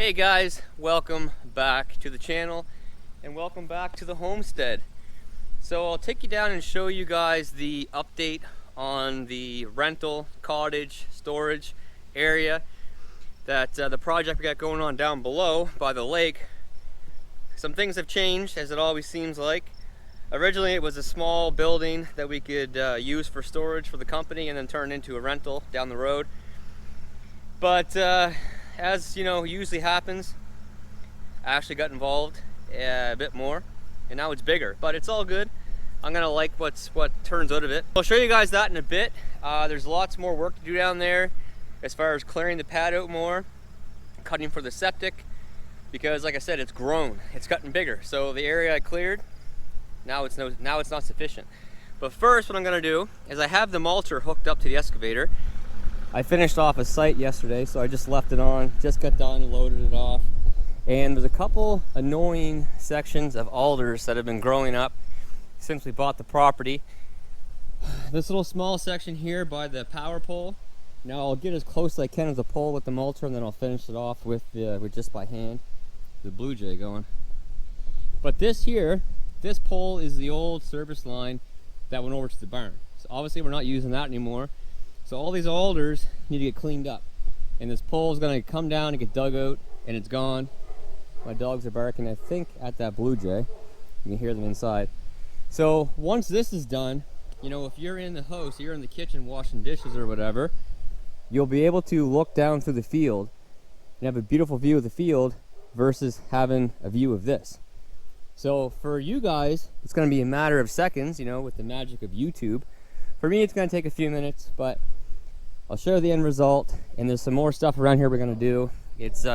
Hey guys, welcome back to the channel and welcome back to the homestead. So I'll take you down and show you guys the update on the rental, cottage, storage area that the project we got going on down below by the lake. Some things have changed, as it always seems like. Originally it was a small building that we could use for storage for the company and then turn into a rental down the road. But as you know, usually happens, I actually got involved a bit more, and now it's bigger. But it's all good. I'm gonna like what turns out of it. I'll show you guys that in a bit. There's lots more work to do down there, as far as clearing the pad out more, cutting for the septic, because like I said, it's grown. It's gotten bigger. So the area I cleared, now it's not sufficient. But first, what I'm gonna do is I have the mulcher hooked up to the excavator. I finished off a site yesterday, so I just left it on, just got done, loaded it off. And there's a couple annoying sections of alders that have been growing up since we bought the property. This little small section here by the power pole. Now I'll get as close as I can as a pole with the mulcher, and then I'll finish it off with just by hand. The blue jay going. But this here, this pole is the old service line that went over to the barn. So obviously we're not using that anymore. So all these alders need to get cleaned up, and this pole is going to come down and get dug out, and it's gone. My dogs are barking, I think, at that blue jay. You can hear them inside. So once this is done, you know, if you're in the house, you're in the kitchen washing dishes or whatever, you'll be able to look down through the field and have a beautiful view of the field versus having a view of this. So for you guys, it's going to be a matter of seconds, you know, with the magic of YouTube. For me, it's going to take a few minutes, but I'll show you the end result. And there's some more stuff around here we're going to do. It's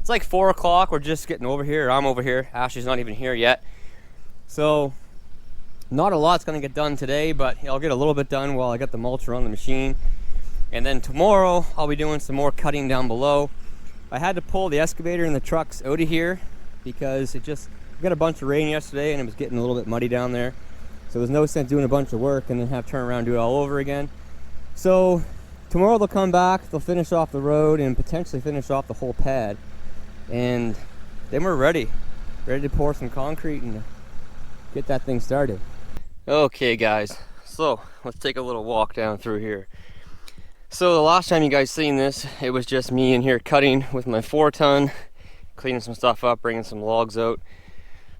like 4 o'clock. We're just getting over here. I'm over here. Ashley's not even here yet. So not a lot's going to get done today, but I'll get a little bit done while I got the mulcher on the machine. And then tomorrow, I'll be doing some more cutting down below. I had to pull the excavator and the trucks out of here because we got a bunch of rain yesterday and it was getting a little bit muddy down there. So there's no sense doing a bunch of work and then have to turn around and do it all over again. So tomorrow they'll come back, they'll finish off the road and potentially finish off the whole pad. And then we're ready to pour some concrete and get that thing started. Okay guys, so let's take a little walk down through here. So the last time you guys seen this, it was just me in here cutting with my 4-ton, cleaning some stuff up, bringing some logs out.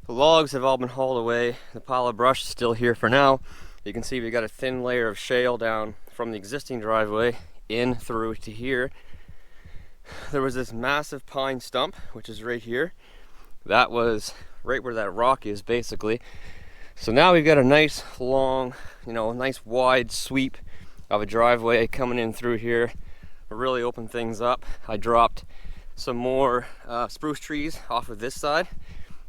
The logs have all been hauled away. The pile of brush is still here for now. You can see we got a thin layer of shale down from the existing driveway in through to here. There was this massive pine stump, which is right here. That was right where that rock is, basically. So now we've got a nice long, you know, nice wide sweep of a driveway coming in through here. Really open things up. I dropped some more spruce trees off of this side,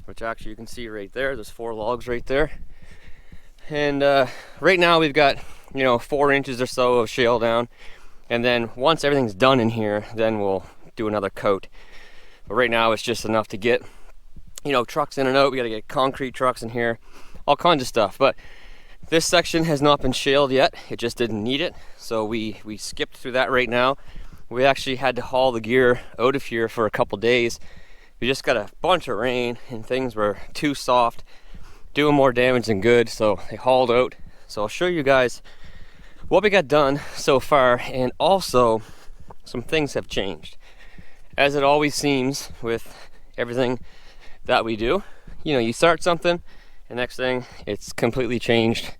which actually you can see right there. There's 4 logs right there. And right now we've got, you know, 4 inches or so of shale down. And then once everything's done in here, then we'll do another coat. But right now it's just enough to get, you know, trucks in and out. We got to get concrete trucks in here, all kinds of stuff. But this section has not been shaled yet. It just didn't need it. So we skipped through that right now. We actually had to haul the gear out of here for a couple days. We just got a bunch of rain and things were too soft, doing more damage than good, so they hauled out. So I'll show you guys what we got done so far, and also some things have changed. As it always seems with everything that we do, you know, you start something and next thing it's completely changed.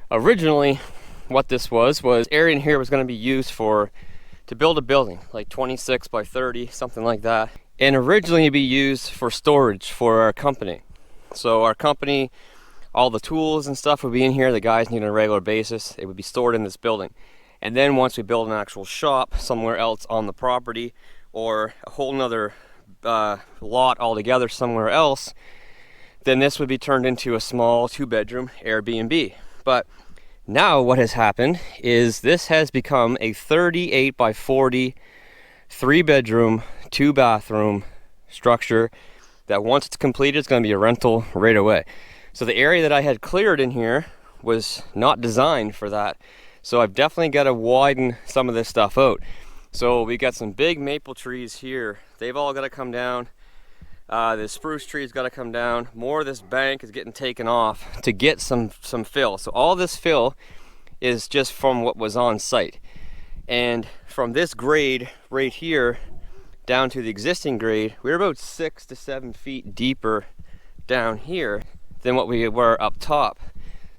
Originally what this was area in here was going to be used to build a building like 26 by 30, something like that. And originally it'd be used for storage for our company. So our company, all the tools and stuff would be in here. The guys need on a regular basis. It would be stored in this building. And then once we build an actual shop somewhere else on the property, or a whole nother lot altogether somewhere else, then this would be turned into a small 2-bedroom Airbnb. But now what has happened is this has become a 38 by 40 3-bedroom, 2-bathroom structure that once it's completed, it's going to be a rental right away. So the area that I had cleared in here was not designed for that. So I've definitely got to widen some of this stuff out. So we got some big maple trees here. They've all got to come down. The spruce tree's got to come down. More of this bank is getting taken off to get some fill. So all this fill is just from what was on site. And from this grade right here down to the existing grade, we're about 6 to 7 feet deeper down here than what we were up top.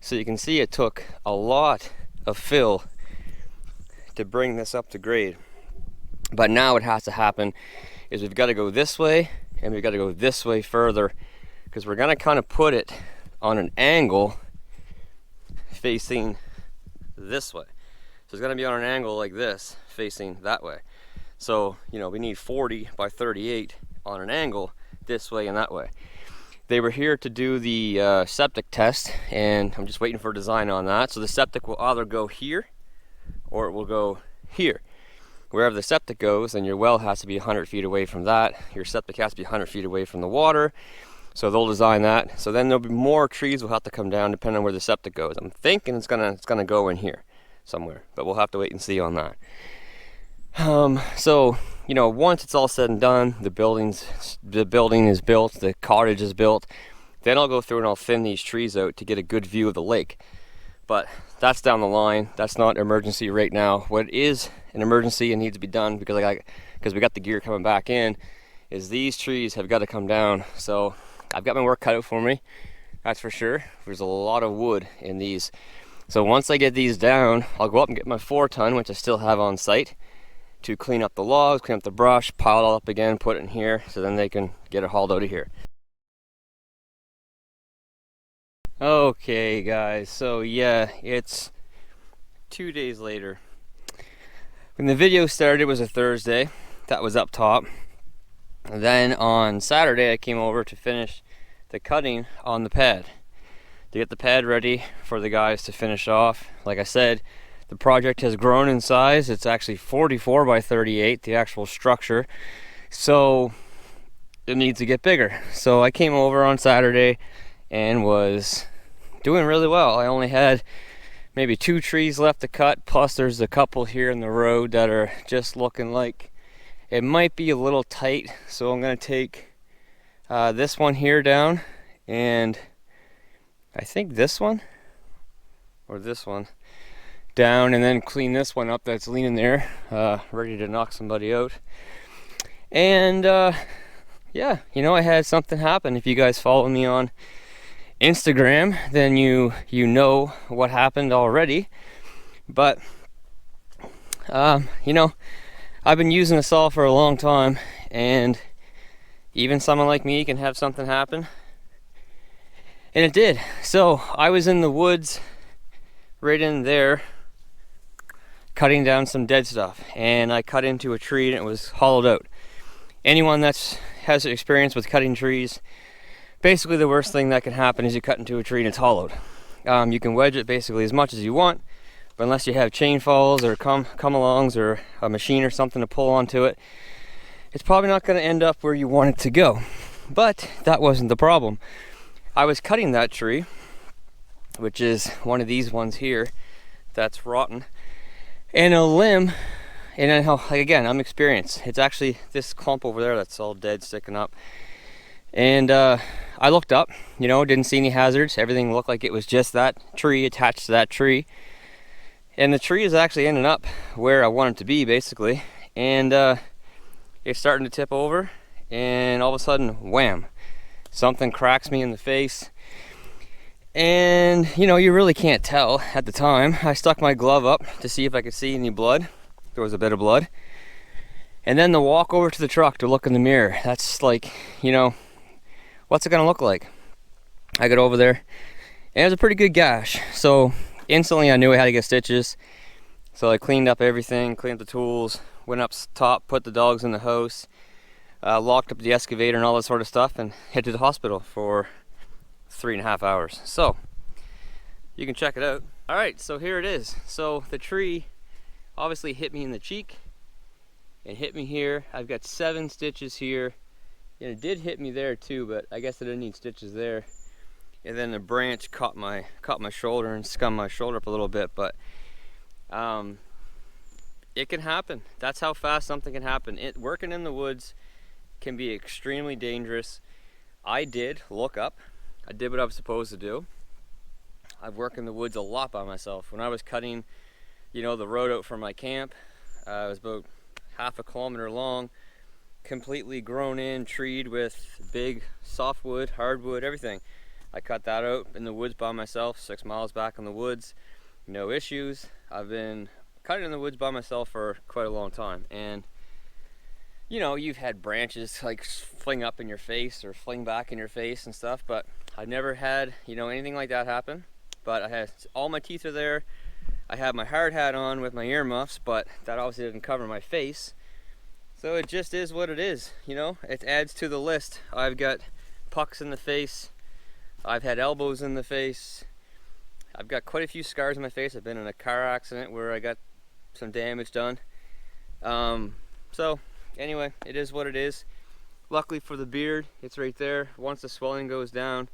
So you can see it took a lot of fill to bring this up to grade. But now what has to happen is we've got to go this way and we've got to go this way further, because we're going to kind of put it on an angle facing this way. So it's going to be on an angle like this facing that way. So, you know, we need 40 by 38 on an angle this way and that way. They were here to do the septic test, and I'm just waiting for a design on that. So the septic will either go here or it will go here. Wherever the septic goes, then your well has to be 100 feet away from that. Your septic has to be 100 feet away from the water. So they'll design that. So then there'll be more trees will have to come down depending on where the septic goes. I'm thinking it's gonna go in here somewhere, but we'll have to wait and see on that. So, you know, once it's all said and done, the building is built, the cottage is built, then I'll go through and I'll thin these trees out to get a good view of the lake. But that's down the line. That's not emergency right now. What is an emergency and needs to be done, because we got the gear coming back in, is these trees have got to come down. So I've got my work cut out for me, that's for sure. There's a lot of wood in these. So once I get these down, I'll go up and get my 4-ton, which I still have on site, to clean up the logs, clean up the brush, pile it all up again, put it in here, so then they can get it hauled out of here. Okay guys, so yeah, it's 2 days later. When the video started, it was a Thursday. That was up top. And then on Saturday, I came over to finish the cutting on the pad, to get the pad ready for the guys to finish off. Like I said, the project has grown in size. It's actually 44 by 38, the actual structure. So it needs to get bigger. So I came over on Saturday and was doing really well. I only had maybe 2 trees left to cut, plus there's a couple here in the road that are just looking like it might be a little tight. So I'm going to take this one here down, and I think this one or this one down, and then clean this one up that's leaning there, ready to knock somebody out. And yeah, you know, I had something happen. If you guys follow me on Instagram, then you know what happened already. But you know, I've been using this saw for a long time, and even someone like me can have something happen, and it did. So I was in the woods right in there cutting down some dead stuff, and I cut into a tree and it was hollowed out. Anyone that has experience with cutting trees, basically the worst thing that can happen is you cut into a tree and it's hollowed. You can wedge it basically as much as you want, but unless you have chain falls or come-alongs or a machine or something to pull onto it, it's probably not going to end up where you want it to go. But that wasn't the problem. I was cutting that tree, which is one of these ones here that's rotten, and a limb, and then, like, again, I'm experienced. It's actually this clump over there that's all dead, sticking up. And I looked up, you know, didn't see any hazards. Everything looked like it was just that tree attached to that tree. And the tree is actually ending up where I want it to be, basically. And it's starting to tip over, and all of a sudden, wham, something cracks me in the face. And, you know, you really can't tell at the time. I stuck my glove up to see if I could see any blood. There was a bit of blood. And then the walk over to the truck to look in the mirror. That's like, you know, what's it gonna look like? I got over there, and it was a pretty good gash. So instantly I knew I had to get stitches. So I cleaned up everything, cleaned up the tools, went up top, put the dogs in the house, locked up the excavator and all that sort of stuff, and head to the hospital for 3.5 hours. So you can check it out. All right, so here it is. So the tree obviously hit me in the cheek and hit me here. I've got 7 stitches here, and it did hit me there too, but I guess I didn't need stitches there. And then the branch caught my shoulder and scummed my shoulder up a little bit, but it can happen. That's how fast something can happen. Working in the woods can be extremely dangerous. I did look up. I did what I was supposed to do. I've worked in the woods a lot by myself. When I was cutting, the road out from my camp, it was about half a kilometer long, completely grown in, treed with big softwood, hardwood, everything. I cut that out in the woods by myself, 6 miles back in the woods, no issues. I've been cutting in the woods by myself for quite a long time, and you've had branches like fling up in your face or fling back in your face and stuff, but I've never had anything like that happen. But I had all my teeth are there. I have my hard hat on with my earmuffs, but that obviously didn't cover my face. So it just is what it is, it adds to the list. I've got pucks in the face, I've had elbows in the face, I've got quite a few scars on my face. I've been in a car accident where I got some damage done. So anyway, it is what it is. Luckily for the beard, it's right there. Once the swelling goes down,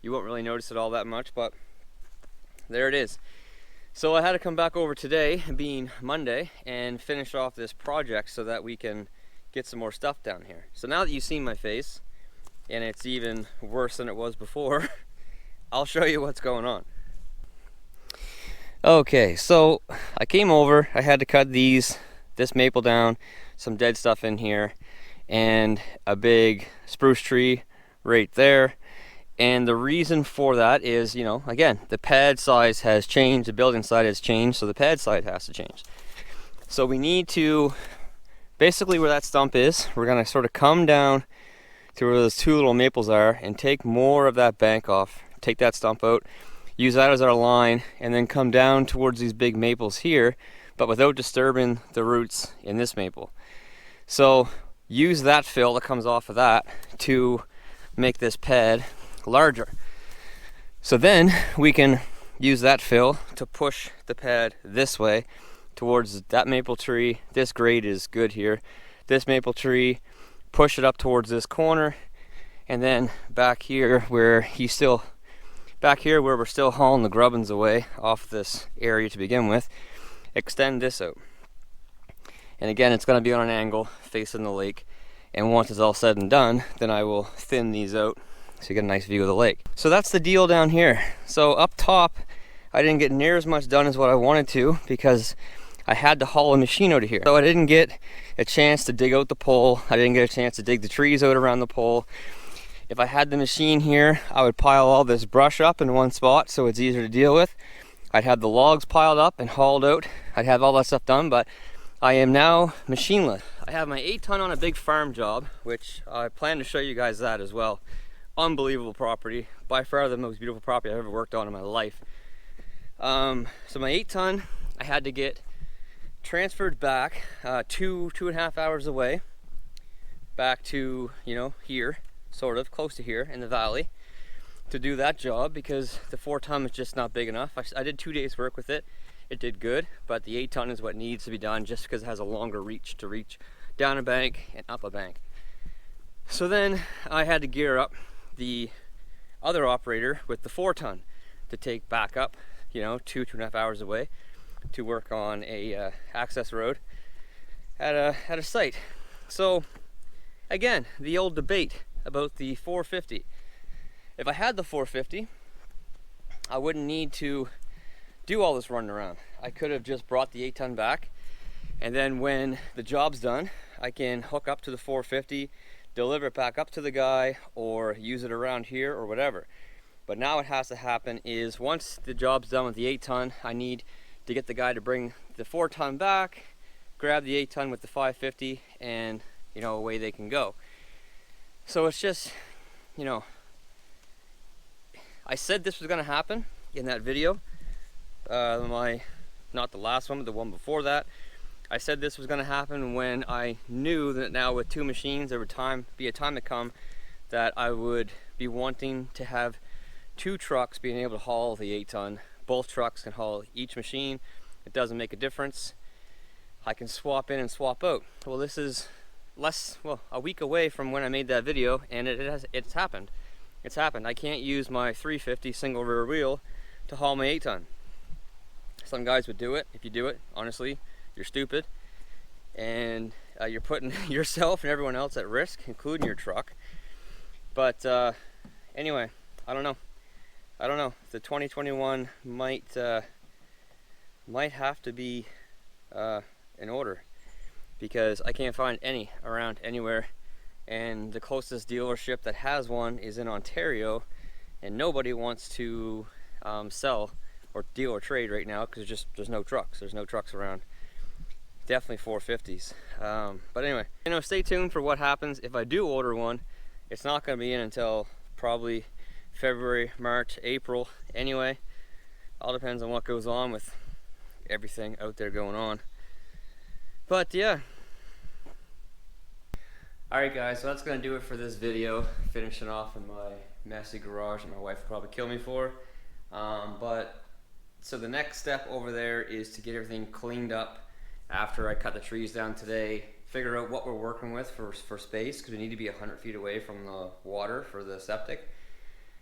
you won't really notice it all that much, but there it is. So I had to come back over today, being Monday, and finish off this project so that we can get some more stuff down here. So now that you've seen my face, and it's even worse than it was before, I'll show you what's going on. Okay, so I came over, I had to cut this maple down, some dead stuff in here, and a big spruce tree right there. And the reason for that is, again, the pad size has changed, the building side has changed, so the pad side has to change. So we need to, basically where that stump is, we're going to sort of come down to where those two little maples are and take more of that bank off, take that stump out, use that as our line, and then come down towards these big maples here, but without disturbing the roots in this maple. So use that fill that comes off of that to make this pad larger. So then we can use that fill to push the pad this way towards that maple tree. This grade is good here. This maple tree, push it up towards this corner, and then back here where we're still hauling the grubbins away off this area to begin with, extend this out. And again, it's going to be on an angle facing the lake, and once it's all said and done, then I will thin these out so you get a nice view of the lake. So that's the deal down here. So up top, I didn't get near as much done as what I wanted to because I had to haul a machine out of here. So I didn't get a chance to dig out the pole. I didn't get a chance to dig the trees out around the pole. If I had the machine here, I would pile all this brush up in one spot so it's easier to deal with. I'd have the logs piled up and hauled out. I'd have all that stuff done, but I am now machineless. I have my 8-ton on a big farm job, which I plan to show you guys that as well. Unbelievable property. By far the most beautiful property I've ever worked on in my life. So my 8-ton, I had to get transferred back 2.5 hours away, back to, here, sort of, close to here in the valley, to do that job because the 4-ton was just not big enough. I did 2 days work with it. It did good, but the 8-ton is what needs to be done just because it has a longer reach to reach down a bank and up a bank. So then I had to gear up the other operator with the 4-ton to take back up, 2.5 hours away to work on a access road at a site. So again, the old debate about the 450. If I had the 450, I wouldn't need to do all this running around. I could have just brought the 8-ton back, and then when the job's done, I can hook up to the 450, deliver it back up to the guy, or use it around here or whatever. But now what has to happen is once the job's done with the 8-ton, I need to get the guy to bring the 4-ton back, grab the 8-ton with the 550, and away they can go. So it's just, I said this was going to happen in that video, not the last one, but the one before that. I said this was going to happen when I knew that now with 2 machines there would be a time to come that I would be wanting to have 2 trucks being able to haul the 8-ton. Both trucks can haul each machine. It doesn't make a difference. I can swap in and swap out. Well, this is a week away from when I made that video, and it's happened. It's happened. I can't use my 350 single rear wheel to haul my 8-ton. Some guys would do it. If you do it, honestly, you're stupid. and you're putting yourself and everyone else at risk, including your truck. But anyway, I don't know. The 2021 might have to be in order, because I can't find any around anywhere, and the closest dealership that has one is in Ontario, and nobody wants to sell or deal or trade right now because there's no trucks. There's no trucks around. Definitely 450s. But anyway, stay tuned for what happens if I do order one. It's not going to be in until probably February, March, April. Anyway, all depends on what goes on with everything out there going on. But yeah. Alright guys, so that's going to do it for this video. Finishing off in my messy garage, and my wife will probably kill me for. So the next step over there is to get everything cleaned up after I cut the trees down today. Figure out what we're working with for space, because we need to be 100 feet away from the water for the septic.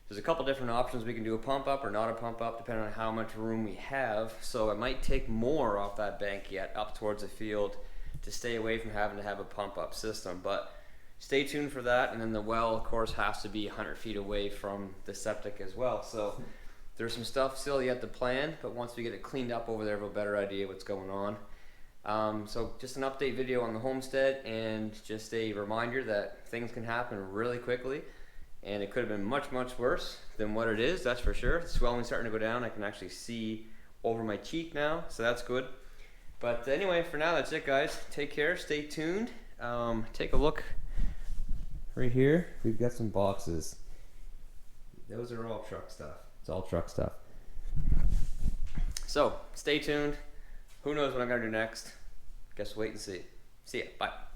There's a couple different options. We can do a pump up or not a pump up, depending on how much room we have. So it might take more off that bank yet up towards the field to stay away from having to have a pump up system. But stay tuned for that. And then the well, of course, has to be 100 feet away from the septic as well. So there's some stuff still yet to plan, but once we get it cleaned up over there, we'll have a better idea what's going on. So just an update video on the homestead, and just a reminder that things can happen really quickly, and it could have been much, much worse than what it is, that's for sure. The swelling's starting to go down. I can actually see over my cheek now, so that's good. But anyway, for now, that's it, guys. Take care, stay tuned. Take a look right here. We've got some boxes. Those are all truck stuff. It's all truck stuff. So stay tuned. Who knows what I'm gonna do next? Guess wait and see. See ya. Bye.